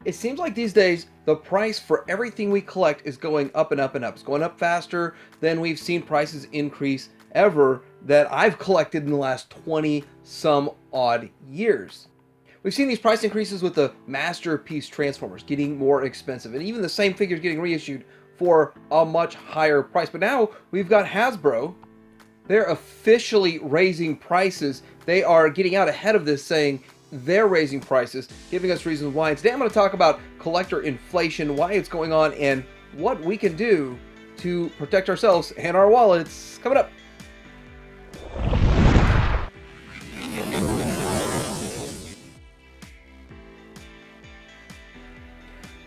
It seems like these days the price for everything we collect is going up and up and up. It's going up faster than we've seen prices increase ever that I've collected in the last 20 some odd years. We've seen these price increases with the Masterpiece Transformers getting more expensive, and even the same figures getting reissued for a much higher price. But now we've got Hasbro. They're officially raising prices. They are getting out ahead of this, saying they're raising prices, giving us reasons why. And today I'm going to talk about collector inflation, why it's going on, and what we can do to protect ourselves and our wallets. Coming up.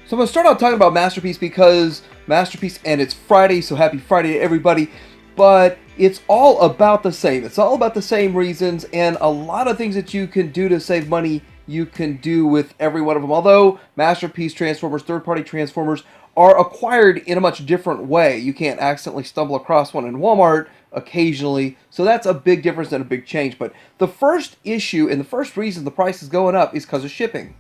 So I'm going to start out talking about Masterpiece because Masterpiece, and it's Friday, so happy Friday to everybody. But it's all about the same. It's all about the same reasons, and a lot of things that you can do to save money you can do with every one of them. Although Masterpiece Transformers, third-party Transformers, are acquired in a much different way. You can't accidentally stumble across one in Walmart occasionally, so that's a big difference and a big change. But the first issue and the first reason the price is going up is because of shipping.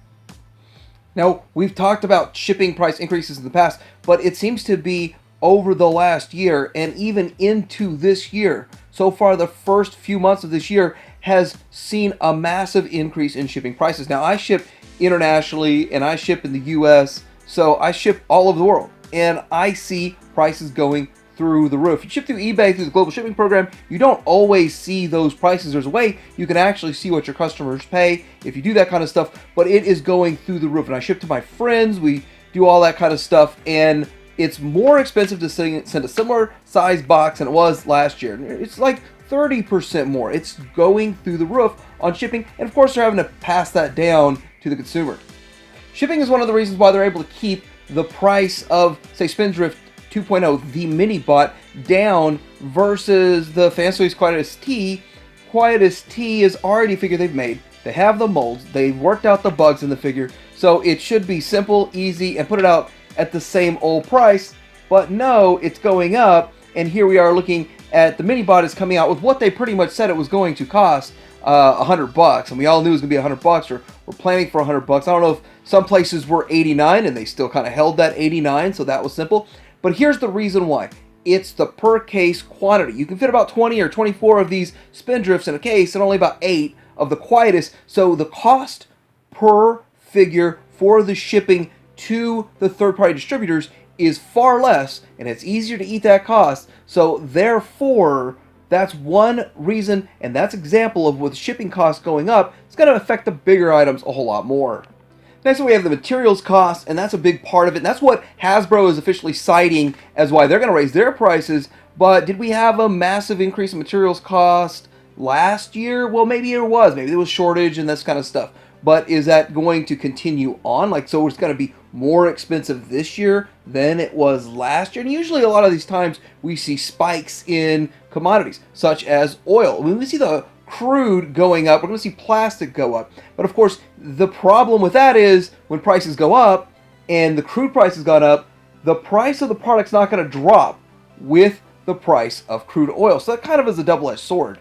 Now, we've talked about shipping price increases in the past, but it seems to be over the last year and even into this year. So far, the first few months of this year has seen a massive increase in shipping prices. Now, I ship internationally and I ship in the US, so I ship all over the world, and I see prices going through the roof. You ship through eBay, through the global shipping program, you don't always see those prices. There's a way you can actually see what your customers pay if you do that kind of stuff, but it is going through the roof. And I ship to my friends, we do all that kind of stuff, and it's more expensive to send a similar size box than it was last year. It's like 30% more. It's going through the roof on shipping, and of course they're having to pass that down to the consumer. Shipping is one of the reasons why they're able to keep the price of, say, Spindrift 2.0, the mini bot, down versus the Fansetoys Quietus T. Quietus T is already a figure they've made. They have the molds. They've worked out the bugs in the figure. So it should be simple, easy, and put it out at the same old price. But no, it's going up. And here we are looking at the mini bot is coming out with what they pretty much said it was going to cost, $100. And we all knew it was going to be $100, or we're planning for $100. I don't know if some places were 89 and they still kind of held that 89, so that was simple. But here's the reason why. It's the per case quantity. You can fit about 20 or 24 of these Spindrifts in a case and only about 8 of the Quietus. So the cost per figure for the shipping to the third-party distributors is far less, and it's easier to eat that cost. So therefore, that's one reason, and that's example of with shipping costs going up, it's going to affect the bigger items a whole lot more. Next, we have the materials cost, and that's a big part of it. And that's what Hasbro is officially citing as why they're going to raise their prices. But did we have a massive increase in materials cost last year? Well, maybe there was. Maybe there was shortage and this kind of stuff. But is that going to continue on? Like, so it's going to be more expensive this year than it was last year? And usually a lot of these times we see spikes in commodities, such as oil. When we see the crude going up, we're going to see plastic go up. But of course, the problem with that is when prices go up and the crude price has gone up, the price of the product's not going to drop with the price of crude oil. So that kind of is a double-edged sword.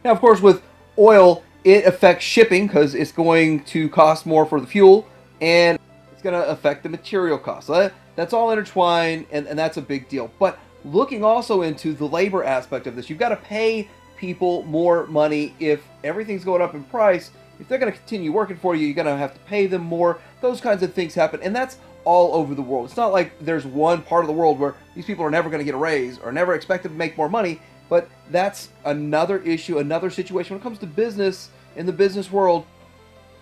Now, of course, with oil, it affects shipping because it's going to cost more for the fuel, and it's going to affect the material cost. So that's all intertwined, and that's a big deal. But looking also into the labor aspect of this, you've got to pay people more money. If everything's going up in price, if they're going to continue working for you, you're going to have to pay them more. Those kinds of things happen, and that's all over the world. It's not like there's one part of the world where these people are never going to get a raise or never expected to make more money, but that's another issue, another situation. When it comes to business, in the business world,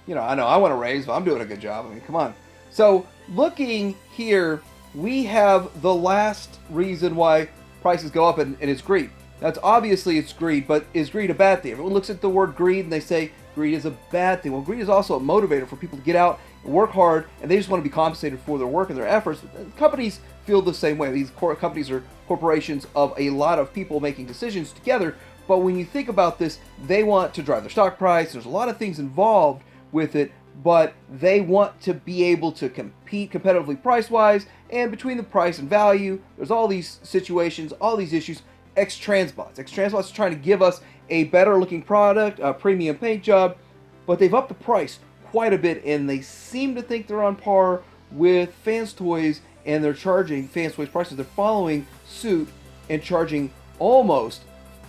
I know I want a raise, but I'm doing a good job. I mean, come on. So looking here, we have the last reason why prices go up, and it's greed. That's obviously it's greed, but is greed a bad thing? Everyone looks at the word greed and they say greed is a bad thing. Well, greed is also a motivator for people to get out and work hard, and they just want to be compensated for their work and their efforts. Companies feel the same way. These companies are corporations of a lot of people making decisions together, but when you think about this, they want to drive their stock price. There's a lot of things involved with it, but they want to be able to compete competitively price-wise, and between the price and value, there's all these situations, all these issues. X-Transbots is trying to give us a better looking product, a premium paint job, but they've upped the price quite a bit, and they seem to think they're on par with Fans Toys, and they're charging Fans Toys prices. They're following suit and charging almost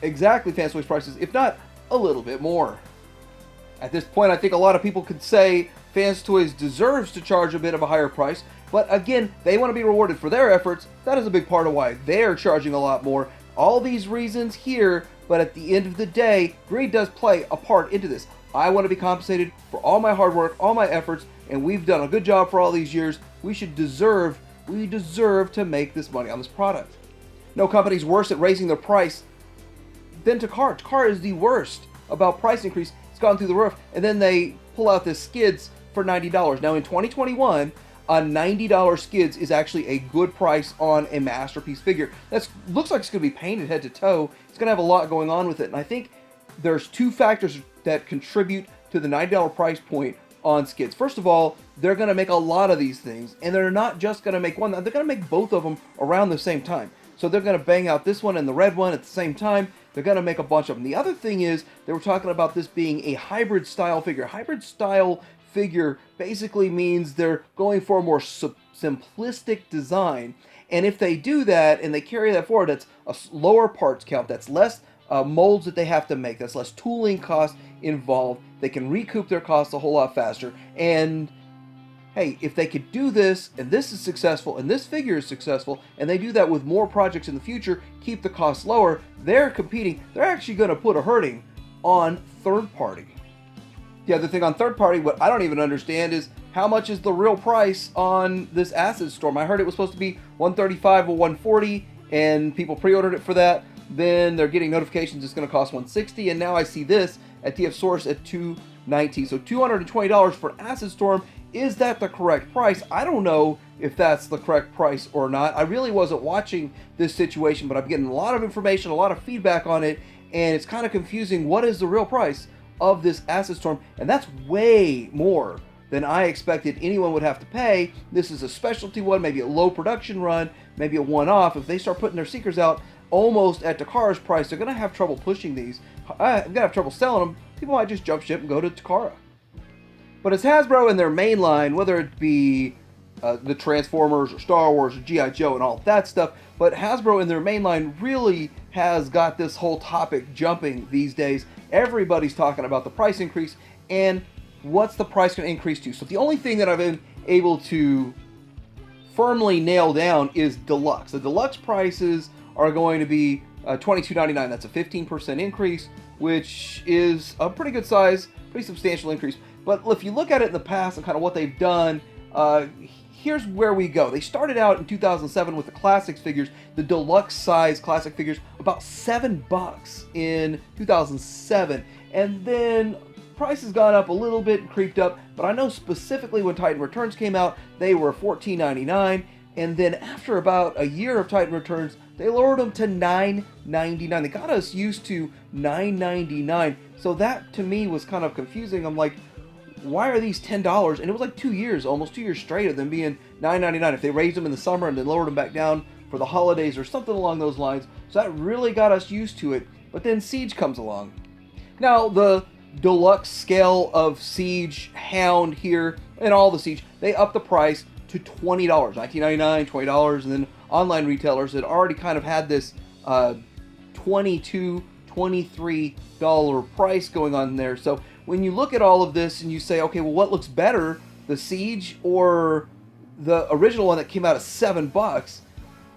exactly Fans Toys prices, if not a little bit more. At this point, I think a lot of people could say Fans Toys deserves to charge a bit of a higher price, but again, they want to be rewarded for their efforts. That is a big part of why they're charging a lot more. All these reasons here, but at the end of the day, greed does play a part into this. I want to be compensated for all my hard work, all my efforts, and we've done a good job for all these years. We deserve to make this money on this product. No company's worse at raising their price than Takara. Takara is the worst about price increase. It's gone through the roof, and then they pull out the skids for $90. Now in 2021, a $90 skids is actually a good price on a Masterpiece figure. That looks like it's going to be painted head to toe. It's going to have a lot going on with it, and I think there's two factors that contribute to the $90 price point on skids. First of all, they're going to make a lot of these things, and they're not just going to make one. They're going to make both of them around the same time. So they're going to bang out this one and the red one at the same time. They're going to make a bunch of them. The other thing is, they were talking about this being a hybrid style figure. Hybrid style figure basically means they're going for a more simplistic design. And if they do that and they carry that forward, that's a lower parts count, that's less molds that they have to make, that's less tooling cost involved. They can recoup their costs a whole lot faster. And hey, if they could do this, and this is successful, and this figure is successful, and they do that with more projects in the future, keep the costs lower, they're competing. They're actually going to put a hurting on third party. The other thing on third party, what I don't even understand is how much is the real price on this Acid Storm. I heard it was supposed to be $135 or $140, and people pre-ordered it for that. Then they're getting notifications it's going to cost $160, and now I see this at TF Source at $219. So $220 for Acid Storm. Is that the correct price? I don't know if that's the correct price or not. I really wasn't watching this situation, but I'm getting a lot of information, a lot of feedback on it, and it's kind of confusing. What is the real price of this Acid Storm? And that's way more than I expected anyone would have to pay. This is a specialty one, maybe a low production run, maybe a one-off. If they start putting their Seekers out almost at Takara's price, they're going to have trouble pushing these. They're going to have trouble selling them. People might just jump ship and go to Takara. But it's Hasbro in their main line, whether it be the Transformers or Star Wars or G.I. Joe and all that stuff, but Hasbro in their main line really has got this whole topic jumping these days. Everybody's talking about the price increase and what's the price going to increase to. So the only thing that I've been able to firmly nail down is Deluxe. The Deluxe prices are going to be $22.99. That's a 15% increase, which is a pretty good size, pretty substantial increase. But if you look at it in the past and kind of what they've done, here's where we go. They started out in 2007 with the Classics figures, the deluxe size Classic figures, about $7 in 2007. And then prices gone up a little bit and creeped up, but I know specifically when Titan Returns came out, they were $14.99. And then after about a year of Titan Returns, they lowered them to $9.99. They got us used to $9.99. So that to me was kind of confusing. I'm like, why are these $10? And it was like 2 years, almost 2 years straight of them being $9.99. If they raised them in the summer and then lowered them back down for the holidays or something along those lines. So that really got us used to it. But then Siege comes along. Now the deluxe scale of Siege, Hound here, and all the Siege, they up the price to $20, $19.99, $20, and then online retailers had already kind of had this $22, $23 price going on there. So when you look at all of this and you say, okay, well, what looks better, the Siege or the original one that came out at $7?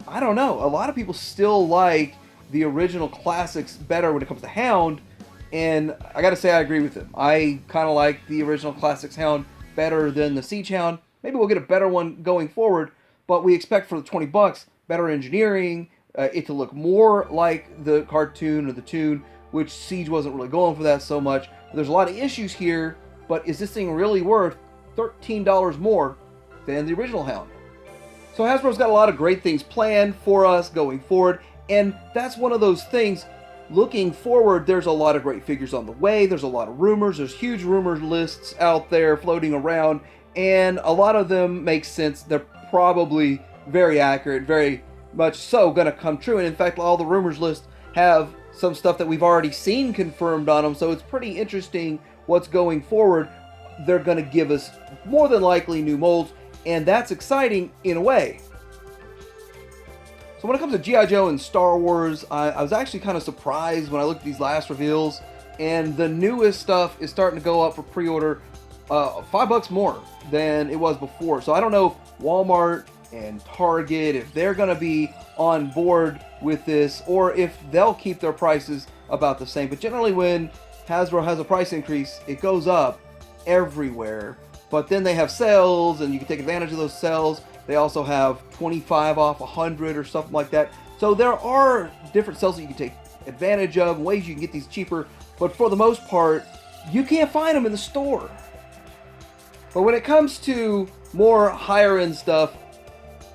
I don't know. A lot of people still like the original Classics better when it comes to Hound, and I gotta say I agree with him. I kind of like the original Classics Hound better than the Siege Hound. Maybe we'll get a better one going forward, but we expect for the $20 better engineering, it to look more like the cartoon or the toon, which Siege wasn't really going for that so much. There's a lot of issues here, but is this thing really worth $13 more than the original Hound? So Hasbro's got a lot of great things planned for us going forward, and that's one of those things. Looking forward, there's a lot of great figures on the way. There's a lot of rumors. There's huge rumor lists out there floating around, and a lot of them make sense. They're probably very accurate, very much so going to come true. And in fact, all the rumors lists have some stuff that we've already seen confirmed on them, so it's pretty interesting what's going forward. they're going to give us more than likely new molds, and that's exciting in a way. So when it comes to G.I. Joe and Star Wars, I was actually kind of surprised when I looked at these last reveals, and the newest stuff is starting to go up for pre-order $5 more than it was before. So I don't know if Walmart and Target, if they're going to be on board with this, or if they'll keep their prices about the same. But generally when Hasbro has a price increase, it goes up everywhere. But then they have sales, and you can take advantage of those sales. They also have 25 off 100 or something like that. So there are different sales that you can take advantage of, ways you can get these cheaper. But for the most part, you can't find them in the store. But when it comes to more higher end stuff,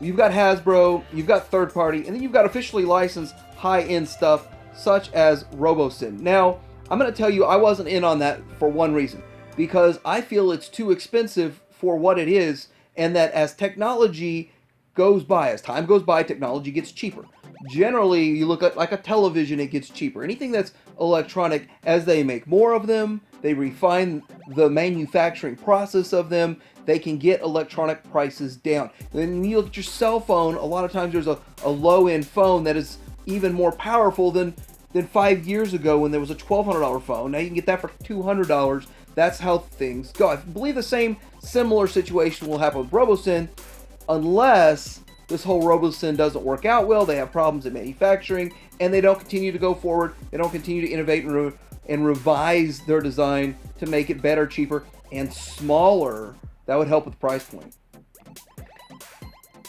you've got Hasbro, you've got third party, and then you've got officially licensed high end stuff such as Robosyn. Now, I'm going to tell you I wasn't in on that for one reason. Because I feel it's too expensive for what it is, and that as technology goes by, as time goes by, technology gets cheaper. Generally, you look at like a television, it gets cheaper. Anything that's electronic, as they make more of them, they refine the manufacturing process of them, they can get electronic prices down. Then you look at your cell phone, a lot of times there's a low-end phone that is even more powerful than 5 years ago when there was a $1,200 phone. Now you can get that for $200. That's how things go. I believe the same similar situation will happen with Robosyn, unless this whole Robosyn doesn't work out well, they have problems in manufacturing, and they don't continue to go forward, they don't continue to innovate and revise their design to make it better, cheaper, and smaller. That would help with the price point.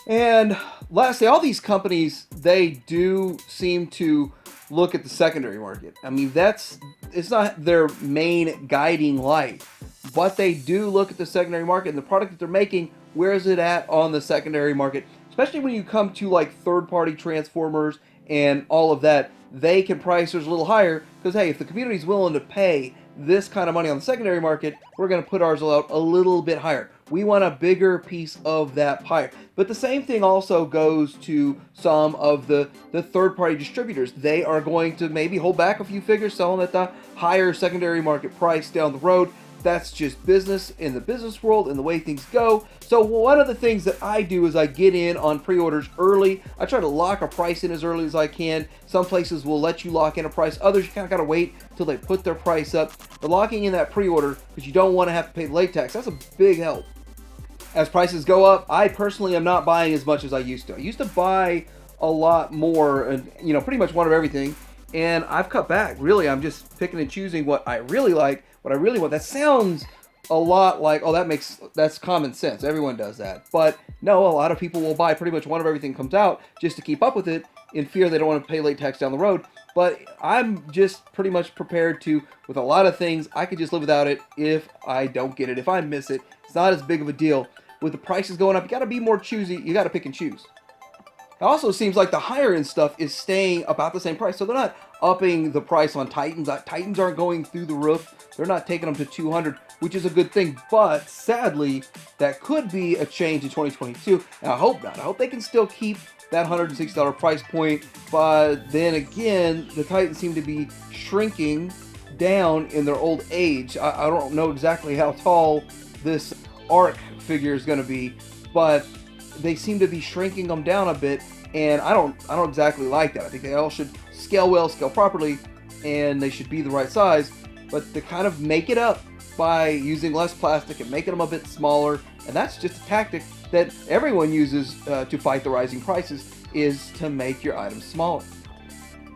And lastly, all these companies, they do seem to look at the secondary market. I mean, it's not their main guiding light, but they do look at the secondary market and the product that they're making, where is it at on the secondary market? Especially when you come to like third-party Transformers and all of that, they can price theirs a little higher because, hey, if the community's willing to pay this kind of money on the secondary market, we're going to put ours out a little bit higher. We want a bigger piece of that pie. But the same thing also goes to some of the third-party distributors. They are going to maybe hold back a few figures, sell them at the higher secondary market price down the road. That's just business in the business world and the way things go. So one of the things that I do is I get in on pre-orders early. I try to lock a price in as early as I can. Some places will let you lock in a price. Others, you kind of got to wait till they put their price up. But locking in that pre-order, because you don't want to have to pay the late tax, that's a big help. As prices go up, I personally am not buying as much as I used to. I used to buy a lot more, and pretty much one of everything. And I've cut back. Really, I'm just picking and choosing what I really like, what I really want. That sounds a lot like, oh, that's common sense. Everyone does that. But no, a lot of people will buy pretty much one of everything comes out just to keep up with it in fear they don't want to pay late tax down the road. But I'm just pretty much prepared to, with a lot of things, I could just live without it if I don't get it. If I miss it, it's not as big of a deal. With the prices going up, you got to be more choosy. You got to pick and choose. It also seems like the higher end stuff is staying about the same price. So they're not upping the price on Titans. Titans aren't going through the roof. They're not taking them to 200, which is a good thing. But sadly, that could be a change in 2022. And I hope not. I hope they can still keep that $160 price point. But then again, the Titans seem to be shrinking down in their old age. I don't know exactly how tall this ARC figure is going to be, but they seem to be shrinking them down a bit, and I don't exactly like that. I think they all should scale well, scale properly, and they should be the right size. But to kind of make it up by using less plastic and making them a bit smaller, and that's just a tactic that everyone uses to fight the rising prices, is to make your items smaller.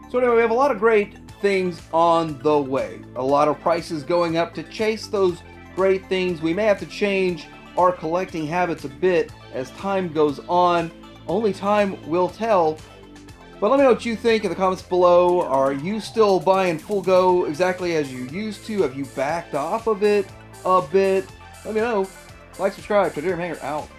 So anyway, we have a lot of great things on the way. A lot of prices going up. To chase those great things, we may have to change our collecting habits a bit as time goes on. Only time will tell. But let me know what you think in the comments below. Are you still buying Full Go exactly as you used to? Have you backed off of it a bit? Let me know. Like, subscribe. Tradarium Hanger out.